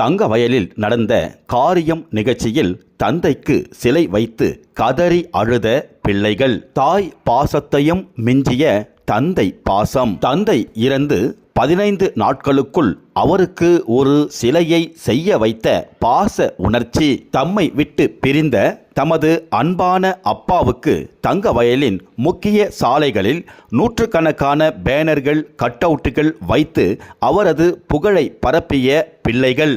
தங்கவயலில் நடந்த காரியம் நிகழ்ச்சியில் தந்தைக்கு சிலை வைத்து கதறி அழுத பிள்ளைகள். தாய் பாசத்தையும் மிஞ்சிய தந்தை பாசம். தந்தை இறந்து 15 நாட்களுக்குள் அவருக்கு ஒரு சிலையை செய்ய வைத்த பாச உணர்ச்சி. தம்மை விட்டு பிரிந்த தமது அன்பான அப்பாவுக்கு தங்கவயலின் முக்கிய சாலைகளில் நூற்றுக்கணக்கான பேனர்கள், கட்டவுட்டுகள் வைத்து அவரது புகழை பரப்பிய பிள்ளைகள்.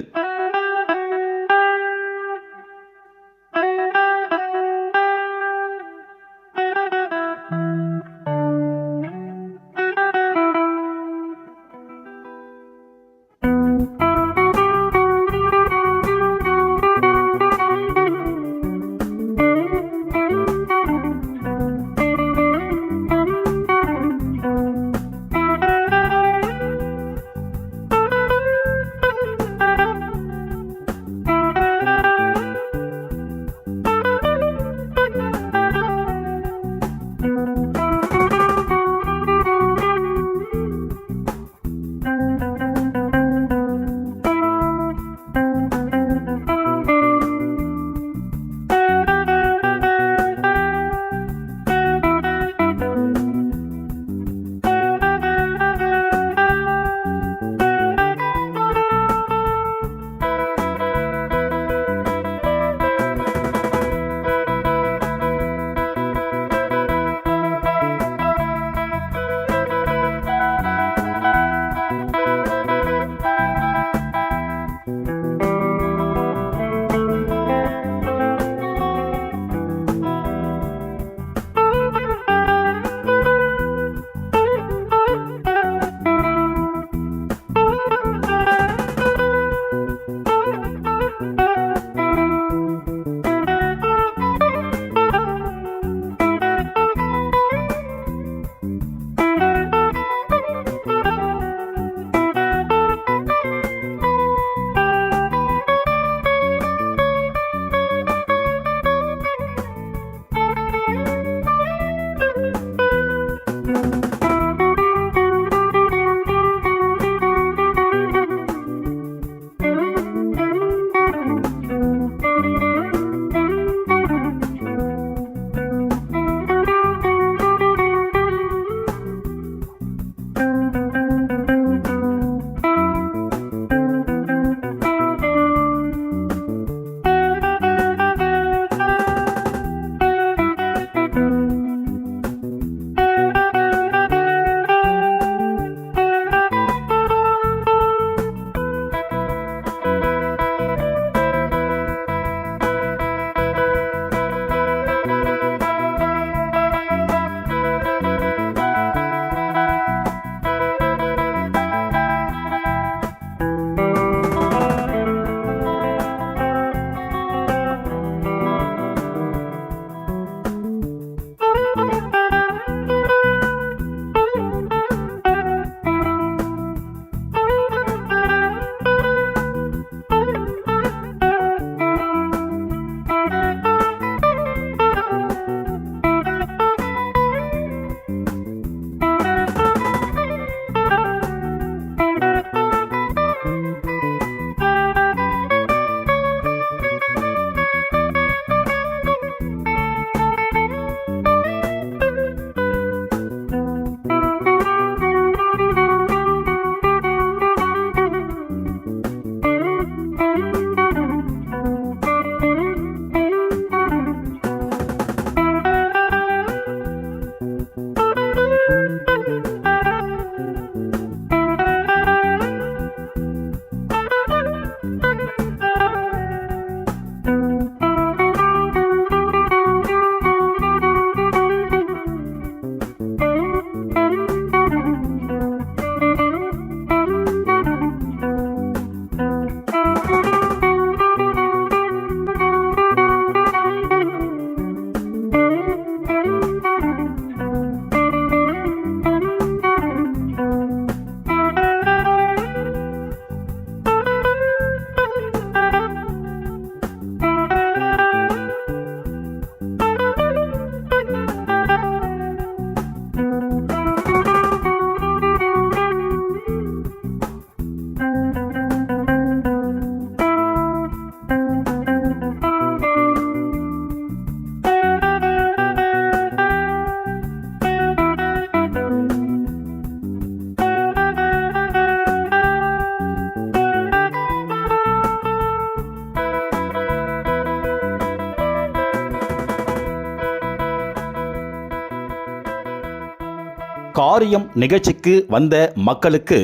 காரியம் நிகழ்ச்சிக்கு வந்த மக்களுக்கு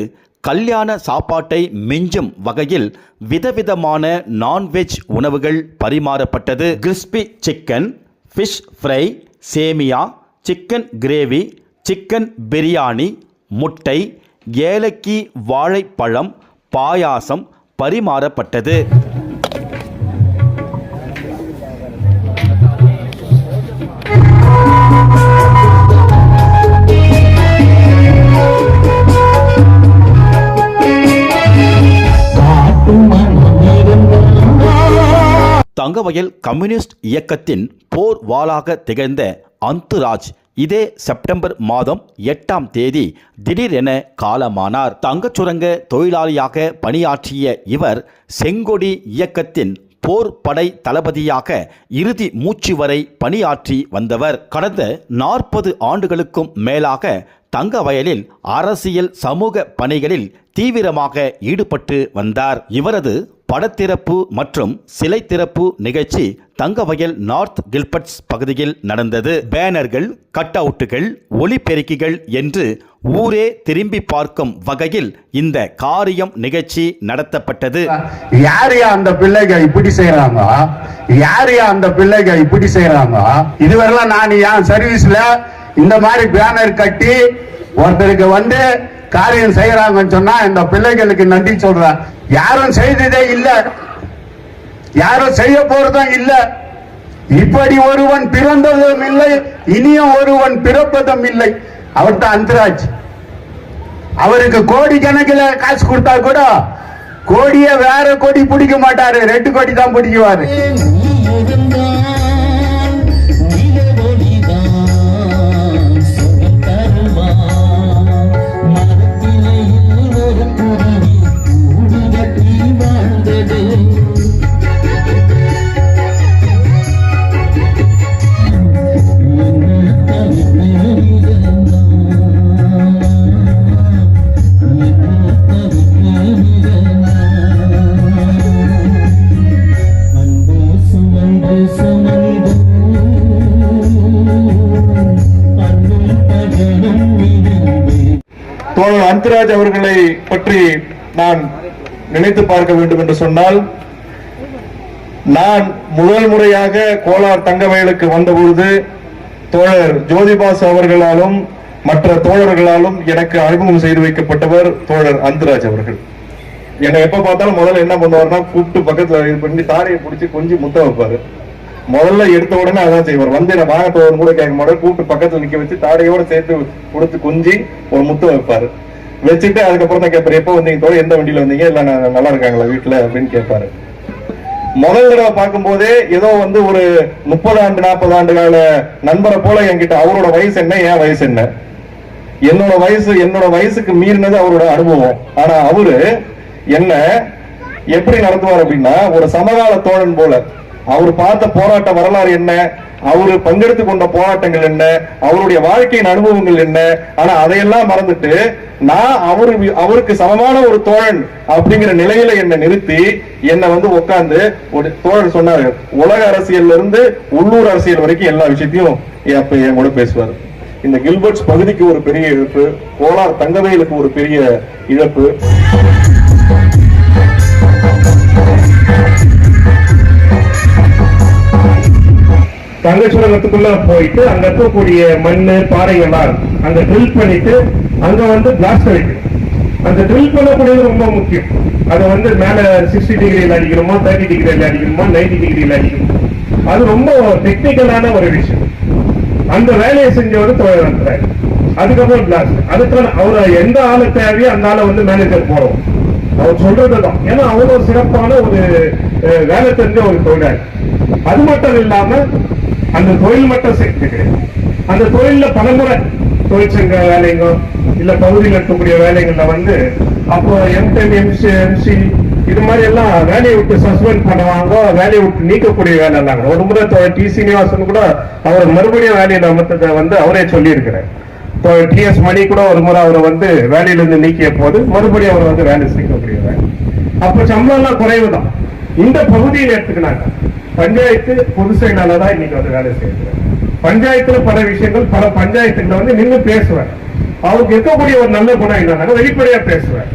கல்யாண சாப்பாட்டை மிஞ்சும் வகையில் விதவிதமான நான்வெஜ் உணவுகள் பரிமாறப்பட்டது. கிறிஸ்பி சிக்கன், ஃபிஷ் ஃப்ரை, சேமியா, சிக்கன் கிரேவி, சிக்கன் பிரியாணி, முட்டை, ஏலக்கி வாழைப்பழம், பாயாசம் பரிமாறப்பட்டது. தங்கவயல் கம்யூனிஸ்ட் இயக்கத்தின் போர் வாளாக திகழ்ந்த அந்துராஜ் இதே செப்டம்பர் மாதம் 8ஆம் தேதி திடீரென காலமானார். தங்கச்சுரங்க தொழிலாளியாக பணியாற்றிய இவர் செங்கொடி இயக்கத்தின் போர் படை தளபதியாக இறுதி மூச்சு வரை பணியாற்றி வந்தவர். கடந்த 40 ஆண்டுகளுக்கும் மேலாக தங்கவயலில் அரசியல் சமூக பணிகளில் தீவிரமாக ஈடுபட்டு வந்தார். இவரது படத்திறப்பு மற்றும் சிலை திறப்பு நிகழ்ச்சி தங்கவயல் நார்த் கில்பர்ட்ஸ் பகுதியில் நடந்தது. பேனர்கள், கட் அவுட்டுகள், ஒலிபெருக்கிகள் என்று ஊரே திரும்பி பார்க்கும் வகையில் இந்த காரியம் நிகழ்ச்சி நடத்தப்பட்டது. யாரையா அந்த பிள்ளைங்க இப்படி செய்யறாங்க, யாரையா அந்த பிள்ளைங்க இப்படி செய்யறாங்க, இதுவரைலாம் நான் என் சர்வீஸ்ல இந்த மாதிரி பேனர் கட்டி ஒருத்தருக்கு வந்து காரியம் செய்யறாங்கன்னு சொன்னா இந்த பிள்ளைகளுக்கு நன்றி சொல்றேன். யாரும் செய்ததே இல்ல, யாரும் செய்ய போறதும் இல்ல. இப்படி ஒருவன் பிறந்ததும் இல்லை, இனியும் ஒருவன் பிறப்பதும் இல்லை. அவர் தான் அந்துராஜ். அவருக்கு கோடி கணக்கில் காசு கொடுத்தா கூட கோடிய வேற கோடி பிடிக்க மாட்டாரு, 2 கோடி தான் பிடிக்குவாரு. தோழர் அந்துராஜ் அவர்களை பற்றி நான் நினைத்து பார்க்க வேண்டும் என்று சொன்னால், நான் முதல் முறையாக கோலார் தங்கவயலுக்கு வந்தபொழுது தோழர் ஜோதிபாசு அவர்களாலும் மற்ற தோழர்களாலும் எனக்கு அறிமுகம் செய்து வைக்கப்பட்டவர் தோழர் அந்துராஜ் அவர்கள். என்னை எப்ப பார்த்தாலும் முதல்ல என்ன பண்ணுவார்னா, கூப்பிட்டு பக்கத்துல இது பண்ணி தாரையை பிடிச்சி கொஞ்சம் முத்த வைப்பாரு. முதல்ல எடுத்த உடனே அதான் செய்வார். வந்து என்ன வாங்க தோழர் கூட கேட்க மாட்டார், கூப்பிட்டு பக்கத்துல நிக்க வச்சு தாடையோட சேர்த்து கொடுத்து கொஞ்சி ஒரு முத்த வைப்பாரு. வச்சுட்டு அதுக்கப்புறம் தான் கேட்பாரு, எப்ப வந்தீங்க தோழர், எந்த வண்டியில வந்தீங்க, இல்ல நான் நல்லா இருக்காங்களா வீட்டுல அப்படின்னு கேட்பாரு. முதல் தடவை பார்க்கும் போதே ஏதோ வந்து ஒரு 30 ஆண்டு 40 ஆண்டு கால நண்பரை போல என்கிட்ட, அவரோட வயசு என்ன, என் வயசு என்ன, என்னோட வயசுக்கு மீறினது அவரோட அனுபவம். ஆனா அவரு என்ன எப்படி நடத்துவார் அப்படின்னா, ஒரு சமகால தோழன் போல. அவர் பார்த்த போராட்ட வரலாறு என்ன, அவரு பங்கெடுத்து கொண்ட போராட்டங்கள் என்ன, அவருடைய வாழ்க்கையின் அனுபவங்கள் என்ன, ஆனா அதையெல்லாம் மறந்துட்டு நான் அவருக்கு சமமான ஒரு தோழன் அப்படிங்கிற நிலையில என்ன நிறுத்தி என்ன வந்து உட்கார்ந்து ஒரு தோழர் சொன்னாரு, உலக அரசியல்ல இருந்து உள்ளூர் அரசியல் வரைக்கும் எல்லா விஷயத்தையும் அப்ப என் கூட பேசுவார். இந்த கில்பர்ட்ஸ் பகுதிக்கு ஒரு பெரிய இழப்பு, கோலார் தங்கவயலுக்கு ஒரு பெரிய இழப்பு. தங்க சுரங்கத்துக்குள்ள போயிட்டு அங்க இருக்கக்கூடிய மண்ணு பாறைகள்லாம் அங்க ட்ரில் பண்ணிட்டு அங்க வந்து பிளாஸ்ட் அடிக்கணும். அந்த ட்ரில் பண்ணக்கூடியது ரொம்ப முக்கியம். அதை வந்து மேல 60 டிகிரியில் அடிக்கணுமா, 30 டிகிரியில் அடிக்கணுமா, 90 டிகிரியில் அடிக்கணுமா, அது ரொம்ப டெக்னிக்கலான ஒரு விஷயம். அந்த வேலையை செஞ்சவர் தோழர் அந்துராஜ். அதுக்கப்புறம் பிளாஸ்ட், அதுக்கான அவர் எந்த ஆளு தேவையோ அந்த ஆளை வந்து மேனேஜர் போறோம், அவர் சொல்றதுதான். ஏன்னா அவ்வளவு சிறப்பான ஒரு வேலை தெரிஞ்ச ஒரு தொழிலாளி. அது மட்டும் இல்லாம அந்த தொழில் மட்டும் சேர்த்து அந்த தொழில பலமுறை தொழிற்சங்க வேலைங்க இல்ல பகுதியில் இருக்கக்கூடிய வேலைகள்ல வந்து அப்போ M10 MC இது மாதிரி எல்லாம் வேலையை விட்டு சஸ்பெண்ட் பண்ணுவாங்க, வேலையை விட்டு நீக்கக்கூடிய வேலை எல்லாம். ஒரு முறை டி சீனிவாசன் கூட அவர் மறுபடியும் வேலையில அமர்த்ததை வந்து அவரே சொல்லி இருக்கிறார். TS மணி கூட ஒரு முறை அவரை வந்து வேலையிலிருந்து நீக்கிய போது மறுபடியும் அவர் வந்து வேலை செய்யக்கூடிய வேலை. அப்ப சம்பளம் எல்லாம் குறைவுதான். இந்த பகுதியில் எடுத்துக்கினாங்க பஞ்சாயத்து பொது செயலாளர் தான் இன்னைக்கு வந்து வேலை செய்யறாங்க. பஞ்சாயத்துல பல விஷயங்கள், பல பஞ்சாயத்துகளை வந்து நின்று பேசுவார். அவருக்கு இருக்கக்கூடிய ஒரு நல்ல குணம் என்னன்னா வெளிப்படையா பேசுவேன்,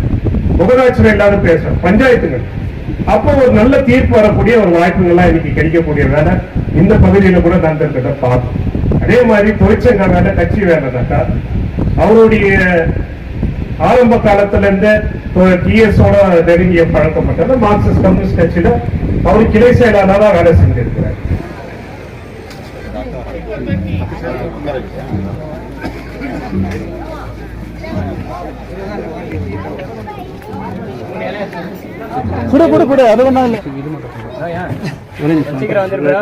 முகதாட்சணம் இல்லாத பேசுவேன். பஞ்சாயத்துகள் அப்போ ஒரு நல்ல தீர்ப்பு வரக்கூடிய ஒரு வாய்ப்புகள்லாம் இன்னைக்கு கிடைக்கக்கூடிய வேலை இந்த பகுதியில கூட தந்திருக்கிறத பார்ப்போம். அதே மாதிரி தொழிற்சங்க வேலை, கட்சி வேலைனாக்கா அவருடைய ஆரம்ப காலத்துல இருந்து டிஎஸோட நெருங்கிய பழக்கப்பட்டது. மார்க்சிஸ்ட் கம்யூனிஸ்ட் கட்சியில அவர் கிளை செயலாளராக வேலை செஞ்சிருக்கிறார். அது ஒன்றும் இல்லை. சீக்கிரம் வந்துருக்கா?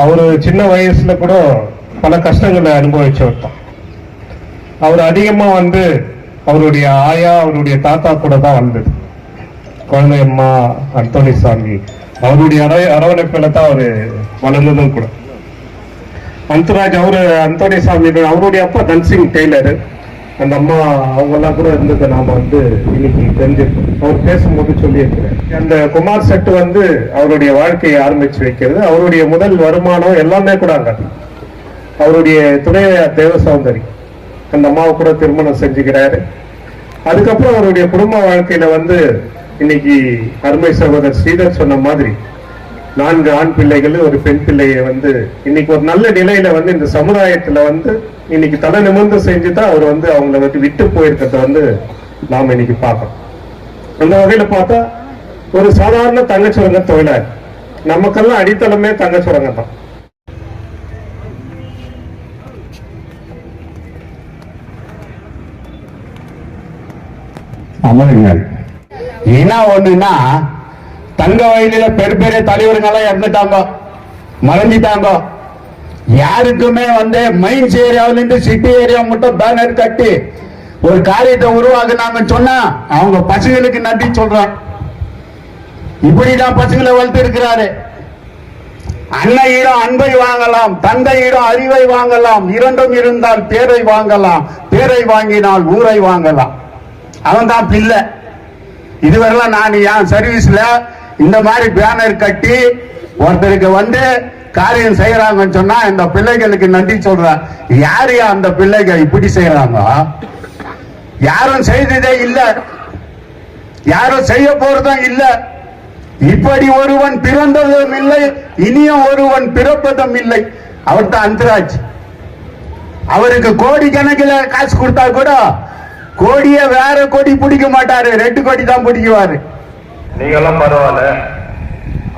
அவரு சின்ன வயசுல கூட பல கஷ்டங்களை அனுபவிச்சவர் தான். அவர் அதிகமா அவருடைய ஆயா, அவருடைய தாத்தா கூட தான் வந்தது. குழந்தையம்மா அந்தோணி சாமி அவருடைய அரவணைப்பில தான் அவரு வளர்ந்ததும் கூட. அந்தராஜ் அந்தோணி சாமி அவருடைய அப்பா தன்சிங் டெய்லர், அந்த அம்மா அவங்க எல்லாம் கூட இருந்ததை நாம இன்னைக்கு தெரிஞ்சிருக்கோம். அவர் பேசும்போது சொல்லியிருக்கிறேன். அந்த குமார் செட் அவருடைய வாழ்க்கையை ஆரம்பிச்சு வைக்கிறது. அவருடைய முதல் வருமானம் எல்லாமே கூட அங்க அவருடைய துணையார் தேவ சௌந்தரி அந்த அம்மாவை கூட திருமணம் செஞ்சுக்கிறாரு. அதுக்கப்புறம் அவருடைய குடும்ப வாழ்க்கையில இன்னைக்கு அருமை சகோதரர் ஸ்ரீதர் சொன்ன மாதிரி 4 ஆண் பிள்ளைகள், ஒரு பெண் பிள்ளையை இன்னைக்கு ஒரு நல்ல நிலையில இந்த சமுதாயத்துல இன்னைக்கு தலை நிமிர்ந்து செஞ்சுதான் அவர் அவங்கள விட்டு போயிருக்கிறத நாம இன்னைக்கு பார்க்கணும். அந்த வகையில பார்த்தா ஒரு சாதாரண தங்கச்சுரங்க தொழிலாளி, நமக்கெல்லாம் அடித்தளமே தங்கச்சுரங்க தான். அமருங்கள். என்ன ஒண்ணுன்னா, தங்க வயலில பெரிய தலைவர்களெல்லாம் இறந்துட்டாங்க, மறைஞ்சிட்டாங்க. யாருக்குமே மைன்ஸ் ஏரியாவில இருந்து சிட்டி ஏரியா மட்டும் பேனர் கட்டி ஒரு காரியத்தை உருவாக்குனாங்கன்னு சொன்னா அவங்க பசங்களுக்கு நன்றி சொல்றான். இப்படிதான் பசங்களை வளர்த்து இருக்கிறாரு. அன்னையிடம் அன்பை வாங்கலாம், தந்தையிடம் அறிவை வாங்கலாம், இரண்டும் இருந்தால் பேரை வாங்கலாம், பேரை வாங்கினால் ஊரை வாங்கலாம். அவன் தான் பிள்ளை. இதுவரைலாம் நான் என் சர்வீஸ்ல இந்த மாதிரி பேனர் கட்டி ஒருத்தருக்கு காரியம் செய்யறாங்கன்னு சொன்னா இந்த பிள்ளைகளுக்கு நன்றி சொல்றேன். யாரு அந்த பிள்ளைங்க இப்படி செய்யறாங்க? யாரும் செய்ததே இல்லை, யாரும் செய்ய போறதும் இல்லை. இப்படி ஒருவன் பிறந்ததும் இல்லை, இனியும் ஒருவன் பிறப்பதும் இல்லை. அவர் தான் அந்தராஜ். அவருக்கு கோடி கணக்கில் காசு கொடுத்தா கூட கோடியை வேற கோடி பிடிக்க மாட்டாரு, 2 கோடி தான் பிடிக்குவாரு. நீங்க எல்லாம் பரவாயில்ல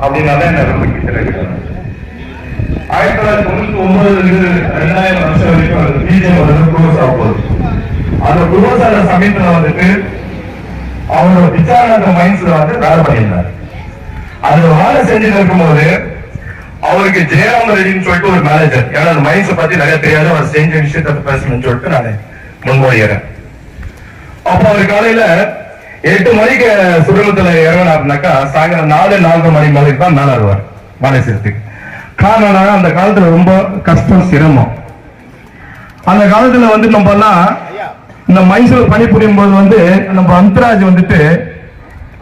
அப்படின்னால என்ன விரும்பிக்கிறேன். 1999 2000 வருஷம் வரைக்கும் பிஜேபி குருவசா போகுது. அந்த குருவசார சமயத்துல வந்துட்டு அவரோட விசாரணை மைண்ட்ஸ்ல வந்து வேலை பண்ணியிருந்தார். அதுல வேலை செஞ்சுட்டு இருக்கும்போது அவருக்கு ஜெயராம ரெட்டின்னு சொல்லிட்டு ஒரு மேனேஜர், ஏன்னா அந்த மைண்ட்ஸை பத்தி நிறைய தெரியாது, அவர் செஞ்ச விஷயத்த பேசணும்னு சொல்லிட்டு நான் முன்மொழிகிறேன். அப்போ அவர் காலையில 8 மணிக்கு சுரங்கத்துல இறங்கினாருனாக்கா சாயங்காலம் 4-4:30 மணி மாதிரி தான் மேல வருவார் மலை செய்யறதுக்கு. காரணம் அந்த காலத்துல ரொம்ப கஷ்டம், சிரமம். அந்த காலத்துல வந்து நம்ம எல்லாம் இந்த மைசூர் பணிபுரியும் போது வந்து நம்ம அந்தராஜ் வந்துட்டு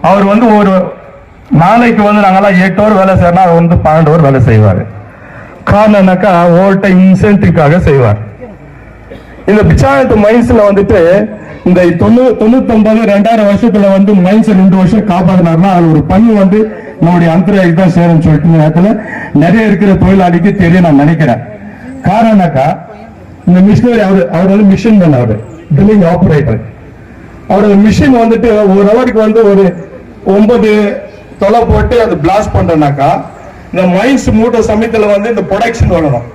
அவர் வந்து ஒரு நாளைக்கு வந்து நாங்கெல்லாம் 8 hour வேலை செய்யறோம்னா அவர் வந்து 12 hour வேலை செய்வார். காரணம்னாக்கா ஓவர்ட்ட இன்சென்டிவ்காக செய்வார். இந்த பிச்சானத்து மைன்ஸ்ல வந்துட்டு இந்த 99-2000 வருஷத்துல வந்து மைன்ஸ் 2 வருஷம் காப்பாத்தினார்னா அது ஒரு பங்கு வந்து நம்முடைய அந்தராஜ் தான் சேரும்னு சொல்லிட்டு நேரத்துல நிறைய இருக்கிற தொழிலாளிக்கு தெரியும் நான் நினைக்கிறேன். காரணம்னாக்கா இந்த மிஷினரி அவர் வந்து மிஷின் பண்ணாரு, ட்ரில்லிங் ஆபரேட்டர். அவரோட மிஷின் வந்துட்டு ஒரு ஹவருக்கு வந்து ஒரு 9 தொலை போட்டு அது பிளாஸ்ட் பண்றனாக்கா இந்த மைன்ஸ் மூட்ட சமயத்துல வந்து இந்த ப்ரொடக்ஷன் வரணும்.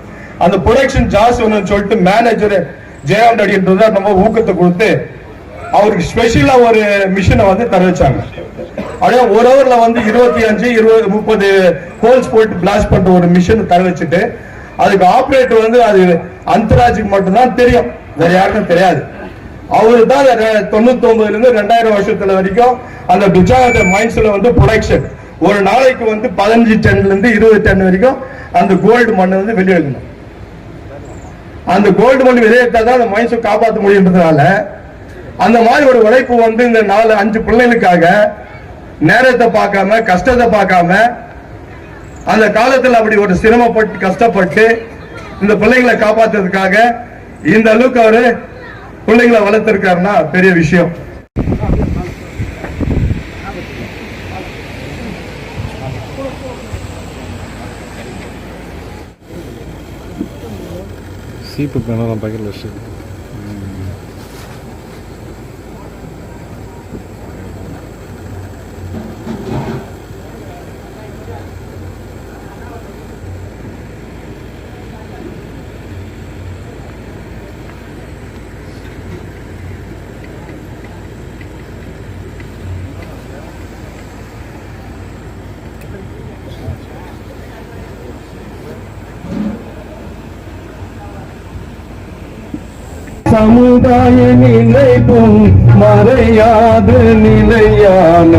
அந்த ப்ரொடக்ஷன் ஜாஸ்தி வரணும்னு சொல்லிட்டு மேனேஜர் ஜெயம் ரெட்டின்றத நம்ம ஊக்கத்தை கொடுத்து அவருக்கு ஸ்பெஷலா ஒரு மிஷினை வந்து தர வச்சாங்க. அப்படியே ஒரு ஹவர்ல வந்து 25-30 ஹோல்ஸ் போட்டு பிளாஸ்ட் பண்ற ஒரு மிஷின் தர வச்சுட்டு அதுக்கு ஆபரேட்டர் வந்து அது அந்தராஜுக்கு மட்டும்தான் தெரியும், வேற யாருக்கும் தெரியாது. அவரு தான் 99 இருந்து 2000 வருஷத்துல வரைக்கும் அந்த துஜாத மைன்ஸ்ல வந்து ப்ரொடக்ஷன் ஒரு நாளைக்கு வந்து 15 டன்ல இருந்து 20 டன் வரைக்கும் அந்த கோல்டு மண்ணை வந்து வெளியேறணும். அந்த கோல்டு மண் வெளியேற்றாதான் அந்த மைன்ஸை காப்பாற்ற முடியுன்றதுனால அந்த மாதிரி ஒரு உழைப்பு வந்து இந்த 4-5 பிள்ளைகளுக்காக நேரத்தை பார்க்காம கஷ்டத்தை பார்க்காம அந்த காலத்தில் அப்படி ஒரு சிரமப்பட்டு கஷ்டப்பட்டு இந்த பிள்ளைங்களை காப்பாற்றுறதுக்காக இந்த அளவுக்கு அவரு பிள்ளைங்களை வளர்த்திருக்காருன்னா பெரிய விஷயம். சீப்பு பேனெல்லாம் பக்கத்தில் வச்சு சமுதாய நிலைப்பும் மறையாத நிலையான